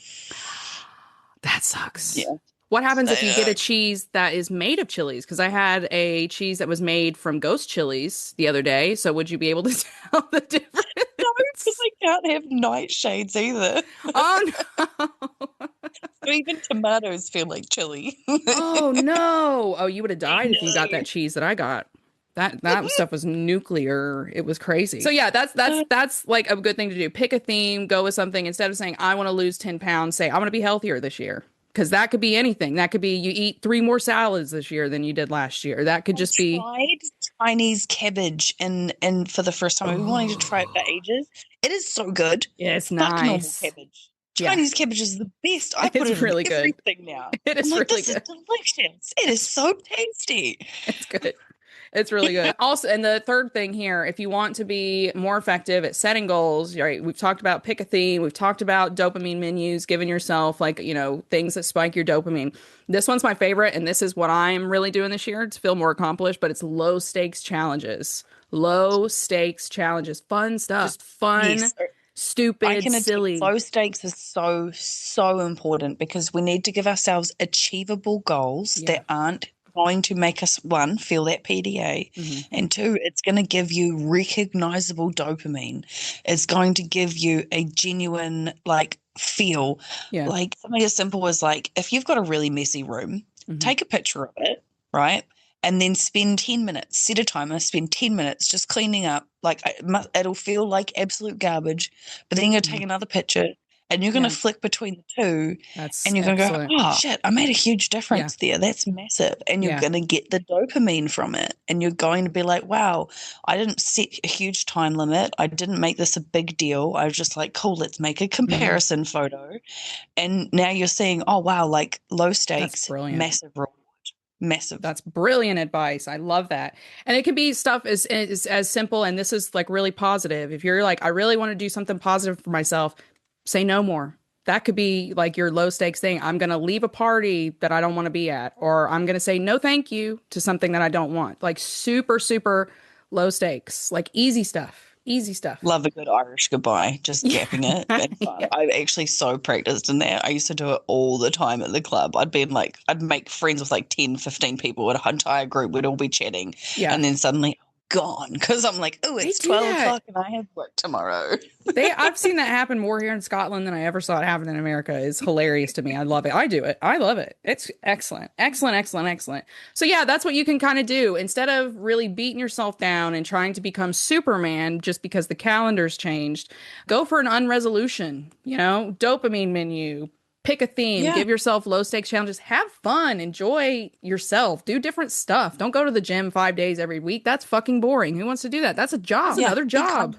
That sucks. Yeah. What happens if you get a cheese that is made of chilies? Because I had a cheese that was made from ghost chilies the other day. So would you be able to tell the difference? No, because I can't have nightshades either. Oh, no. So even tomatoes feel like chili. Oh, no. Oh, you would have died if you got that cheese that I got. That stuff was nuclear. It was crazy. So yeah, that's like a good thing to do. Pick a theme, go with something. Instead of saying, I want to lose 10 pounds, say, I want to be healthier this year. Because that could be anything. That could be you eat 3 more salads this year than you did last year. That could just be. I tried Chinese cabbage and for the first time. I've been wanting to try it for ages. It is so good. Yeah, it's Fuck nice. normal cabbage. Chinese cabbage is the best. I put it really in good. everything now. It is I'm like, really this good. is delicious. It is so tasty. It's good. It's really good. Also, and the third thing here, if you want to be more effective at setting goals, right? We've talked about pick a theme. We've talked about dopamine menus, giving yourself like, things that spike your dopamine. This one's my favorite. And this is what I'm really doing this year to feel more accomplished, but it's low stakes challenges. Low stakes challenges, fun stuff, just fun, stupid, silly. Low stakes is so important because we need to give ourselves achievable goals that aren't going to make us, one, feel that PDA, and two, it's going to give you recognizable dopamine. It's going to give you a genuine feel. Like something as simple as if you've got a really messy room, take a picture of it, right? And then spend 10 minutes, set a timer, spend 10 minutes just cleaning up. It'll feel like absolute garbage, but then you're going to take another picture and you're going to flick between the two. And you're going to go, oh, shit, I made a huge difference there. That's massive. And you're going to get the dopamine from it. And you're going to be like, wow, I didn't set a huge time limit. I didn't make this a big deal. I was just like, cool, let's make a comparison photo. And now you're seeing, oh, wow, low stakes, massive reward. Massive. That's brilliant advice. I love that. And it can be stuff as simple. And this is really positive. If you're I really want to do something positive for myself, say no more. That could be your low stakes thing. I'm going to leave a party that I don't want to be at, or I'm going to say no thank you to something that I don't want. Super, super low stakes, easy stuff. Easy stuff. Love a good Irish goodbye, just gapping it. And I'm actually so practiced in that. I used to do it all the time at the club. I'd make friends with 10, 15 people in an entire group. We'd all be chatting. Yeah. And then suddenly gone because I'm like, oh, it's 12 o'clock and I have work tomorrow. I've seen that happen more here in Scotland than I ever saw it happen in America. It's hilarious to me. I love it. I do it. I love it. It's excellent. Excellent, excellent, excellent. So yeah, that's what you can kind of do. Instead of really beating yourself down and trying to become Superman just because the calendar's changed, go for an unresolution, dopamine menu. Pick a theme, give yourself low stakes challenges, have fun, enjoy yourself, do different stuff. Don't go to the gym 5 days every week. That's fucking boring. Who wants to do that? That's a job, another job.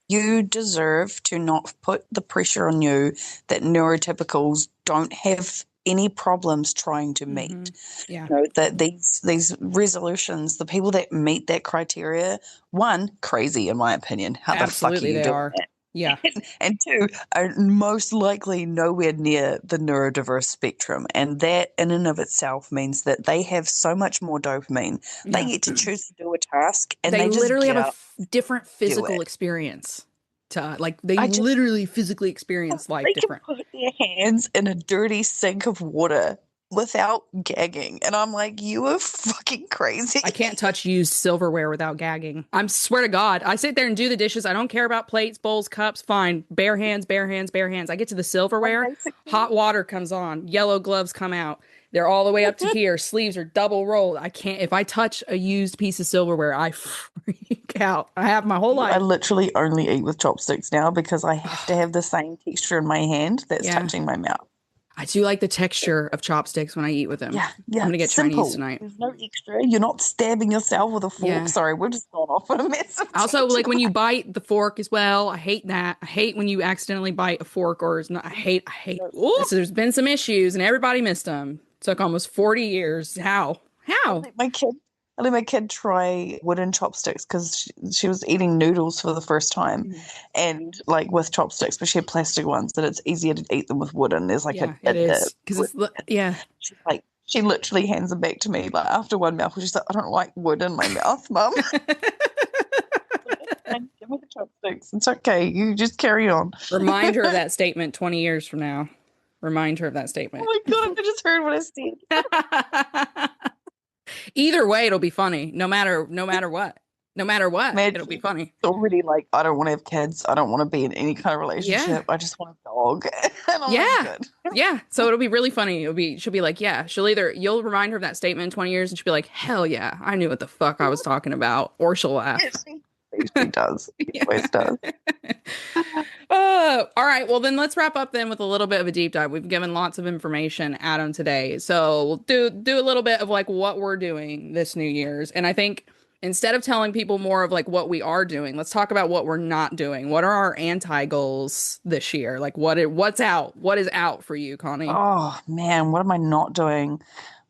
You deserve to not put the pressure on you that neurotypicals don't have any problems trying to meet. That these resolutions, the people that meet that criteria, one, crazy in my opinion. How Absolutely, the fuck are you doing that? Yeah. And two, are most likely nowhere near the neurodiverse spectrum. And that in and of itself means that they have so much more dopamine. They get to choose to do a task and they just literally have a different physical experience. They literally physically experience life different. They can put their hands in a dirty sink of water without gagging. And I'm like, you are fucking crazy. I can't touch used silverware without gagging. I swear to God, I sit there and do the dishes. I don't care about plates, bowls, cups. Fine. Bare hands, bare hands, bare hands. I get to the silverware. Hot water comes on. Yellow gloves come out. They're all the way up to here. Sleeves are double rolled. I can't. If I touch a used piece of silverware, I freak out. I have my whole life. I literally only eat with chopsticks now because I have to have the same texture in my hand that's touching my mouth. I do like the texture of chopsticks when I eat with them. Yeah, I'm gonna get simple. Chinese tonight. There's no extra. You're not stabbing yourself with a fork. Yeah. Sorry, we're just going off on a massive Also, like when tangent. you bite the fork as well, I hate that. I hate when you accidentally bite a fork or it's not. I hate. Ooh, so there's been some issues and everybody missed them. Took almost 40 years. How? How? I let my kid try wooden chopsticks because she was eating noodles for the first time, and like with chopsticks, but she had plastic ones, and it's easier to eat them with wooden. There's like Yeah, it is because it's yeah. She's like, she literally hands them back to me like after one mouthful. She's like, I don't like wood in my mouth, Mum. Give me the chopsticks. It's okay. You just carry on. Remind her of that statement 20 years from now. Remind her of that statement. Oh my God, I just heard what I said. Either way, it'll be funny. No matter what. No matter what, it'll be funny. It's already like, I don't want to have kids. I don't want to be in any kind of relationship. I just want a dog. And I'm like, good. Yeah. So it'll be really funny. She'll be like, yeah, you'll remind her of that statement in 20 years and she'll be like, hell yeah, I knew what the fuck I was talking about. Or she'll laugh. She does. She always does. All right. Well, then let's wrap up then with a little bit of a deep dive. We've given lots of information, Adam, today. So we'll do a little bit of like what we're doing this New Year's. And I think instead of telling people more of like what we are doing, let's talk about what we're not doing. What are our anti-goals this year? Like what's out? What is out for you, Connie? Oh man, what am I not doing?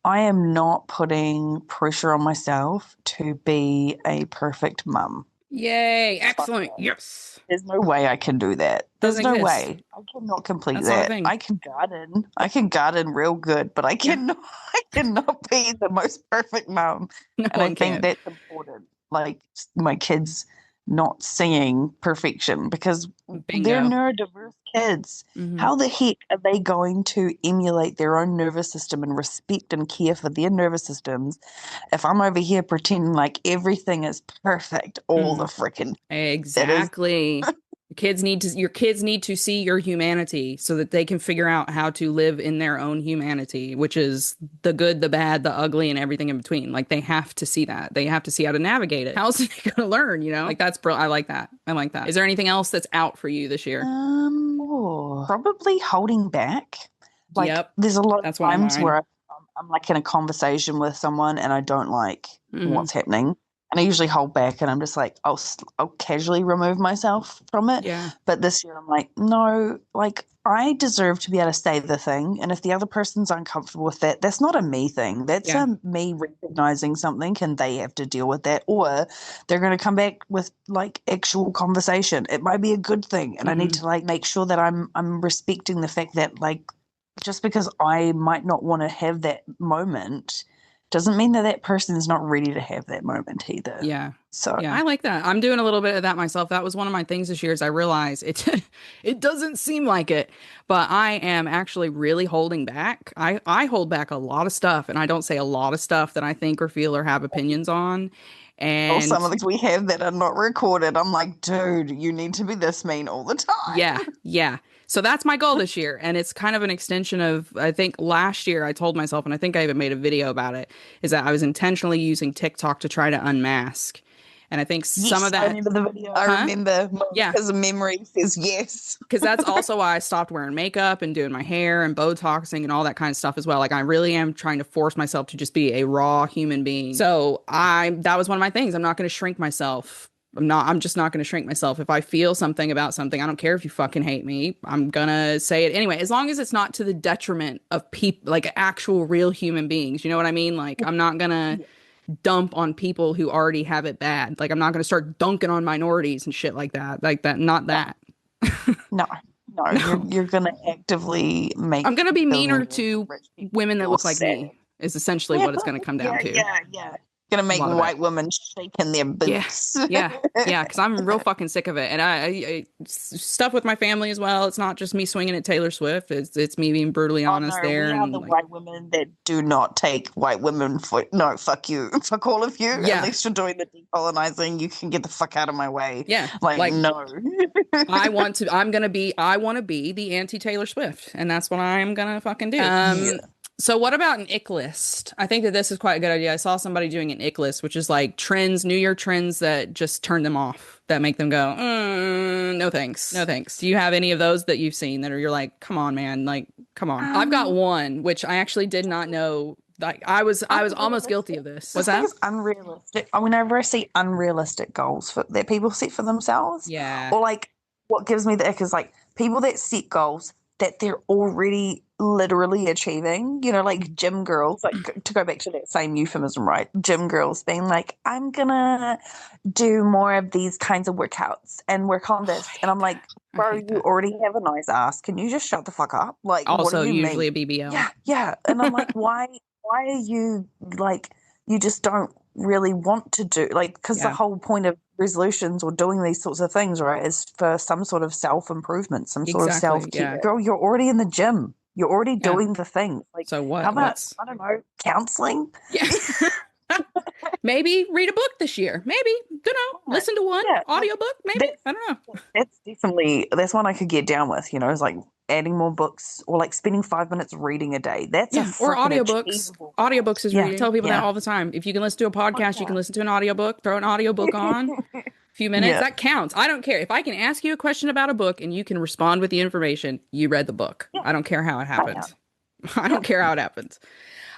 I am not putting pressure on myself to be a perfect mum. Yay. Excellent. Yes. There's no way I can do that. There's Doesn't no exist. way. I cannot complete That's not a that. thing. I can garden. I can garden real good, but I cannot be the most perfect mum. No And I one think can. that's important. Like my kids not seeing perfection because they're Bingo. neurodiverse kids. Mhm. How the heck are they going to emulate their own nervous system and respect and care for their nervous systems if I'm over here pretending like everything is perfect all the freaking Exactly. Your kids need to see your humanity so that they can figure out how to live in their own humanity, which is the good, the bad, the ugly, and everything in between. Like they have to see that. They have to see how to navigate it. How else are they going to learn? Like that's brilliant. I like that. I like that. Is there anything else that's out for you this year? Probably holding back. Like Yep. there's a lot That's of one of times mine. where I'm like in a conversation with someone and I don't like what's happening. And I usually hold back and I'm just like, I'll casually remove myself from it. Yeah. But this year I'm like, no, like I deserve to be able to say the thing. And if the other person's uncomfortable with that, that's not a me thing. That's Yeah. me recognizing something and they have to deal with that. Or they're going to come back with like actual conversation. It might be a good thing. And I need to like make sure that I'm respecting the fact that like, just because I might not want to have that moment doesn't mean that person is not ready to have that moment either. Yeah. So yeah, I like that. I'm doing a little bit of that myself. That was one of my things this year is I realized it doesn't seem like it, but I am actually really holding back. I hold back a lot of stuff and I don't say a lot of stuff that I think or feel or have opinions on. And some of things we have that are not recorded. I'm like, dude, you need to be this mean all the time. Yeah. So that's my goal this year. And it's kind of an extension of, I think last year I told myself, and I think I even made a video about it, is that I was intentionally using TikTok to try to unmask. And I think some of that. I remember the video. I remember. Yeah. Because memory says yes. Because that's also why I stopped wearing makeup and doing my hair and Botoxing and all that kind of stuff as well. Like I really am trying to force myself to just be a raw human being. So that was one of my things. I'm not going to shrink myself. I'm just not going to shrink myself. If I feel something about something, I don't care if you fucking hate me. I'm going to say it anyway, as long as it's not to the detriment of people, like actual real human beings. You know what I mean? Like I'm not going to dump on people who already have it bad. Like I'm not going to start dunking on minorities and shit like that. Not that. No. You're going to actively make. I'm going to be meaner to women that look like me is essentially what it's going to come down to. Yeah. Gonna make white women shake in their boots. Yeah, because I'm real fucking sick of it. And I stuff with my family as well. It's not just me swinging at Taylor Swift. It's me being brutally honest there. We are the white women that do not take white women for no, fuck you. Fuck all of you. Yeah. At least you're doing the decolonizing. You can get the fuck out of my way. Yeah. Like no. I want to be the anti Taylor Swift. And that's what I'm gonna fucking do. So what about an ick list? I think that this is quite a good idea. I saw somebody doing an ick list, which is like trends, New Year trends that just turn them off, that make them go, no thanks, no thanks. Do you have any of those that you've seen that are you're like, come on, man, like, come on? I've got one, which I actually did not know. Like I was almost guilty of this. What's that? It's unrealistic. Whenever I see unrealistic goals that people set for themselves, Yeah. or like what gives me the ick is like people that set goals that they're already literally achieving, you know, like gym girls, like to go back to that same euphemism, right? Gym girls being like, I'm gonna do more of these kinds of workouts and work on this. And I'm like, bro, you already have a nice ass. Can you just shut the fuck up? Like, Also what do you usually mean? a BBL. Yeah, yeah. And I'm like, why are you like, you just don't really want to do, like, because the whole point of resolutions or doing these sorts of things, right, is for some sort of self-improvement, some sort of self-care. Girl, you're already in the gym. You're already doing the thing. Like, so what? How about, I don't know, counseling? Yeah. Maybe read a book this year. Maybe, don't know, listen to one audiobook. Maybe, I don't know. That's one I could get down with, you know, it's like adding more books or like spending 5 minutes reading a day. That's or audiobooks. Audiobooks is reading. I tell people that all the time. If you can listen to a podcast, you can listen to an audiobook, throw an audiobook on. Few minutes, that counts. I don't care. If I can ask you a question about a book and you can respond with the information, you read the book. I don't care how it happens. I don't care how it happens.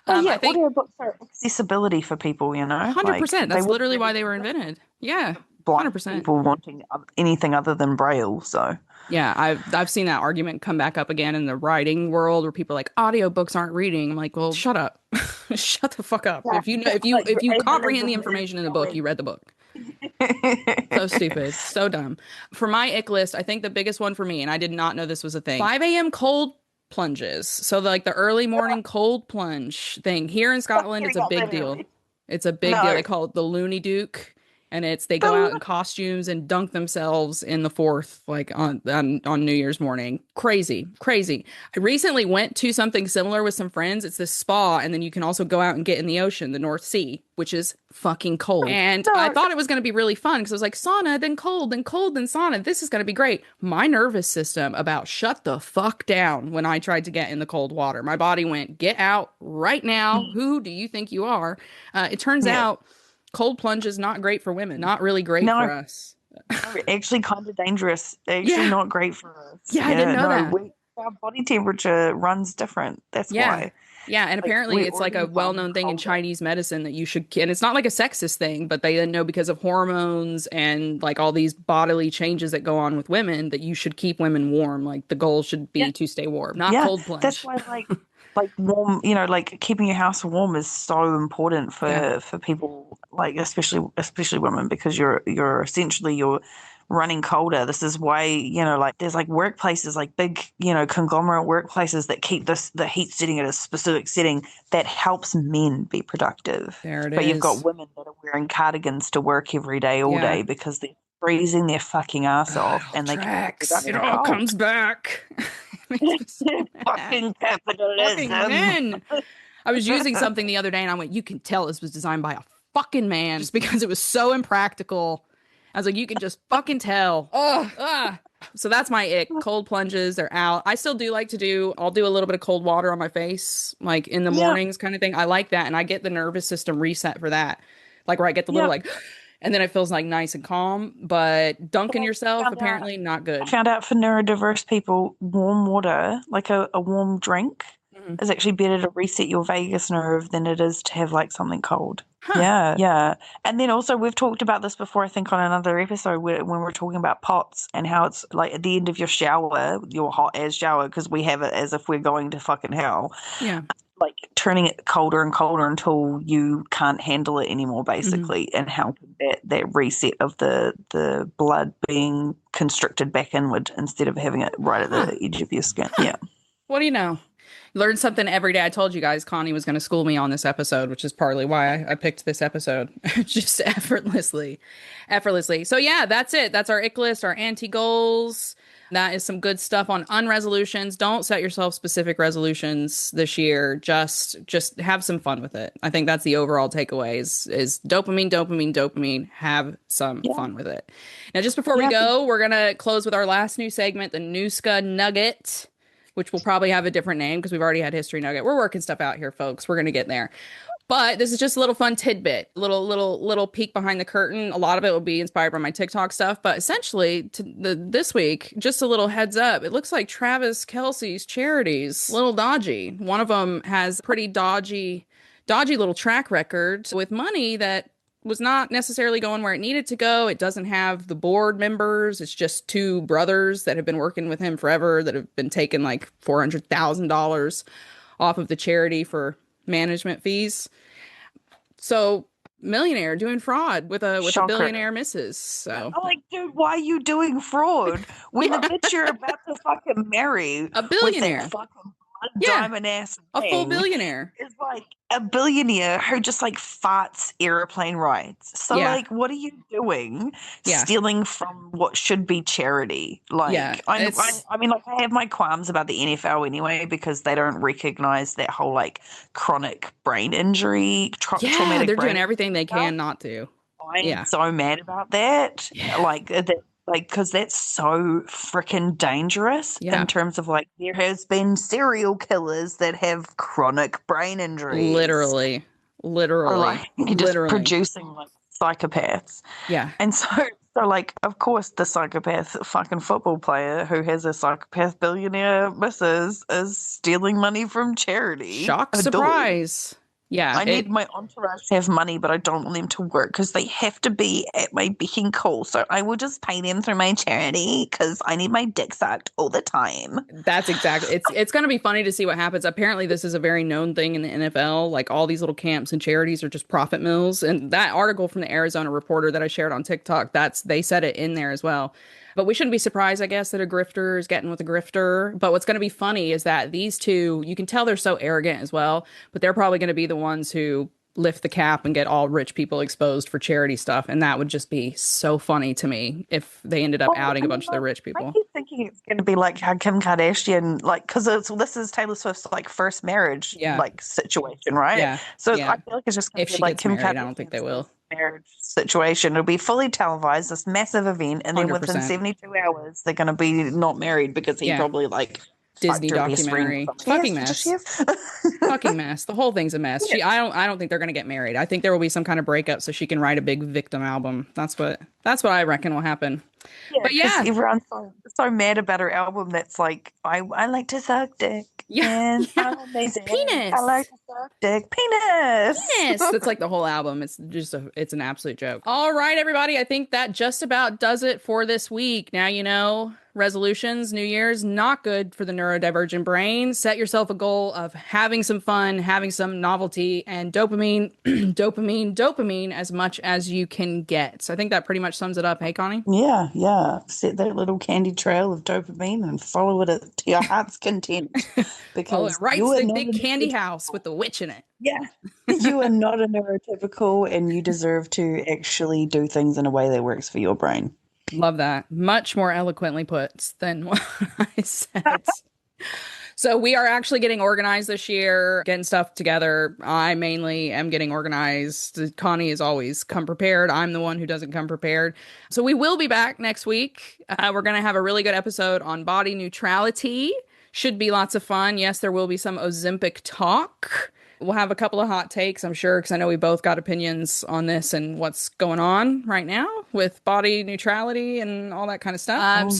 I think audiobooks are accessibility for people, you know. 100%. That's literally why they were invented. Yeah, 100%. People wanting anything other than Braille. So yeah, I've seen that argument come back up again in the writing world where people are like audiobooks aren't reading. I'm like, well, shut up, shut the fuck up. If you comprehend the information in the book, you read the book. So stupid, so dumb. For my ick list, I think the biggest one for me, and I did not know this was a thing, 5 a.m. cold plunges. So like the early morning cold plunge thing here in Scotland, it's a big deal. It's a big deal. They call it the Looney Duke, and they go out in costumes and dunk themselves in the Forth, like on New Year's morning. Crazy. I recently went to something similar with some friends. It's this spa, and then you can also go out and get in the ocean, the North Sea, which is fucking cold. And I thought it was going to be really fun because I was like, sauna, then cold, then sauna. This is going to be great. My nervous system about shut the fuck down when I tried to get in the cold water. My body went, get out right now. Who do you think you are? It turns out cold plunge is not great for women. Not really great for us. Actually kind of dangerous. Actually not great for us. Yeah, I didn't know that. Our body temperature runs different. That's why. Yeah, and apparently it's like a well-known thing in Chinese medicine that you should, and it's not like a sexist thing, but they know because of hormones and like all these bodily changes that go on with women that you should keep women warm. Like the goal should be to stay warm, not cold plunge. That's why like warm, you know, like keeping your house warm is so important for people, like especially women, because you're essentially running colder. This is why, you know, like there's like workplaces, like big, you know, conglomerate workplaces that keep the heat setting at a specific setting that helps men be productive. But you've got women that are wearing cardigans to work every day, all day, because they're freezing their fucking ass off, and they it all comes back. Fucking capitalism. Fucking men. I was using something the other day and I went, you can tell this was designed by a fucking man just because it was so impractical. I was like, you can just fucking tell. So that's my ick. Cold plunges, they're out. I still do I'll do a little bit of cold water on my face, like in the mornings kind of thing. I like that. And I get the nervous system reset for that. Like where I get the little and then it feels like nice and calm. But dunking yourself, apparently not good. I found out for neurodiverse people, warm water, like a warm drink, is actually better to reset your vagus nerve than it is to have like something cold. Yeah. And then also we've talked about this before, I think on another episode when we're talking about pots and how it's like at the end of your shower, your hot ass shower, because we have it as if we're going to fucking hell. Yeah. Like turning it colder and colder until you can't handle it anymore, basically, and helping that reset of the blood being constricted back inward instead of having it right at the edge of your skin. Yeah. What do you know? Learn something every day. I told you guys Connie was going to school me on this episode, which is partly why I picked this episode. Just effortlessly. So yeah, that's it. That's our ick list, our anti-goals. That is some good stuff on unresolutions. Don't set yourself specific resolutions this year. Just have some fun with it. I think that's the overall takeaway is dopamine. Have some fun with it. Now, just before we go, we're going to close with our last new segment, the NUSKA Nugget. which will probably have a different name because we've already had History Nugget. We're working stuff out here, folks. We're going to get there. But this is just a little fun tidbit, little peek behind the curtain. A lot of it will be inspired by my TikTok stuff, but essentially this week, just a little heads up. It looks like Travis Kelce's charities, a little dodgy. One of them has pretty dodgy little track record with money that was not necessarily going where it needed to go. It doesn't have the board members. It's just two brothers that have been working with him forever that have been taking like $400,000 off of the charity for management fees. So millionaire doing fraud with a billionaire missus. So I'm like, dude, why are you doing fraud when the bitch you're about to fucking marry, a billionaire, with that fucking diamond ass a full billionaire, is like a billionaire who just like farts airplane rides. So like, what are you doing? Stealing from what should be charity? Like, I mean, like, I have my qualms about the NFL anyway because they don't recognize that whole like chronic brain injury. Traumatic they're brain doing everything they can not to. I'm so mad about that. Like that. Like, because that's so freaking dangerous in terms of like, there has been serial killers that have chronic brain injuries. Literally. Or like, just producing like psychopaths. Yeah. And so like, of course, the psychopath fucking football player who has a psychopath billionaire missus is stealing money from charity. Shock, surprise. Yeah, I need my entourage to have money, but I don't want them to work because they have to be at my beck and call. So I will just pay them through my charity because I need my dick sucked all the time. That's exactly. It's going to be funny to see what happens. Apparently, this is a very known thing in the NFL. Like all these little camps and charities are just profit mills. And that article from the Arizona Reporter that I shared on TikTok, they said it in there as well. But we shouldn't be surprised, I guess, that a grifter is getting with a grifter. But what's going to be funny is that these two, you can tell they're so arrogant as well, but they're probably going to be the ones who lift the cap and get all rich people exposed for charity stuff. And that would just be so funny to me if they ended up outing a bunch of the rich people. I keep thinking it's going to be like how Kim Kardashian, like, because this is Taylor Swift's like first marriage like situation, right? Yeah. So I feel like it's just going to be like Kim Kardashian. I don't think they will. Marriage situation. It'll be fully televised, this massive event, and then 100%. within 72 hours they're going to be not married because he probably like Disney documentary. Fucking mess. Fucking mess. The whole thing's a mess. I don't think they're gonna get married. I think there will be some kind of breakup so she can write a big victim album. That's what I reckon will happen. But everyone's so mad about her album that's like, I like to suck dick. And I'm amazing. Penis. I like to suck dick. Penis. That's like the whole album. It's just it's an absolute joke. All right, everybody. I think that just about does it for this week. Now you know. Resolutions, New Year's, not good for the neurodivergent brain. Set yourself a goal of having some fun, having some novelty, and dopamine, dopamine as much as you can get. So I think that pretty much sums it up. Hey, Connie? Yeah. Set that little candy trail of dopamine and follow it to your heart's content. Because right to the big candy house with the witch in it. Yeah. You are not a neurotypical and you deserve to actually do things in a way that works for your brain. Love that. Much more eloquently put than what I said. So we are actually getting organized this year, getting stuff together. I mainly am getting organized. Connie is always come prepared. I'm the one who doesn't come prepared. So we will be back next week. We're going to have a really good episode on body neutrality. Should be lots of fun. Yes, there will be some Ozempic talk. We'll have a couple of hot takes, I'm sure, because I know we both got opinions on this and what's going on right now with body neutrality and all that kind of stuff.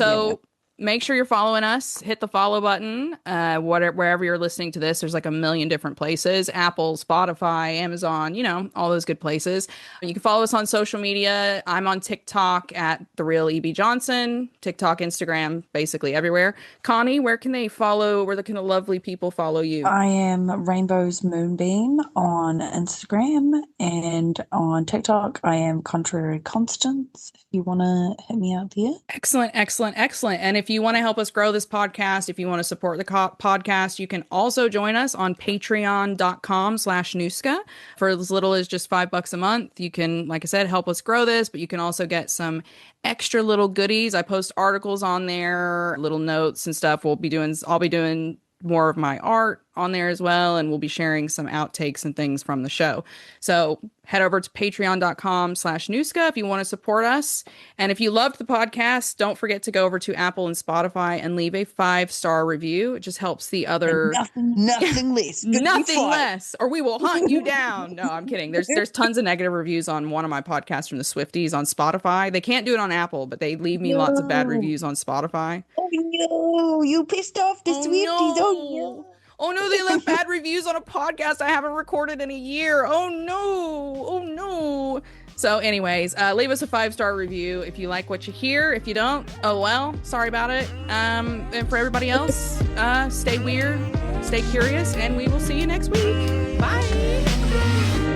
Make sure you're following us. Hit the follow button. Wherever you're listening to this, there's like a million different places. Apple, Spotify, Amazon, all those good places. You can follow us on social media. I'm on TikTok at The Real E.B. Johnson. TikTok, Instagram, basically everywhere. Connie, where can the lovely people follow you? I am Rainbow's Moonbeam on Instagram, and on TikTok, I am Contrary Constance. If you want to hit me out there. Excellent. And if you want to help us grow this podcast, if you want to support the podcast, you can also join us on patreon.com/NUSKA. For as little as just $5 a month, you can, like I said, help us grow this, but you can also get some extra little goodies. I post articles on there, little notes and stuff. I'll be doing more of my art on there as well, and we'll be sharing some outtakes and things from the show. So head over to patreon.com/NUSKA if you want to support us. And if you loved the podcast, don't forget to go over to Apple and Spotify and leave a 5-star review. It just helps the other... Nothing less. Nothing less, or we will hunt you down. No, I'm kidding. There's tons of negative reviews on one of my podcasts from the Swifties on Spotify. They can't do it on Apple, but they leave me lots of bad reviews on Spotify. Oh no, you pissed off the Swifties. No. Oh no. Oh no, they left bad reviews on a podcast I haven't recorded in a year. Oh no. Oh no. So anyways, leave us a 5-star review if you like what you hear. If you don't, oh well, sorry about it. And for everybody else, stay weird, stay curious, and we will see you next week. Bye.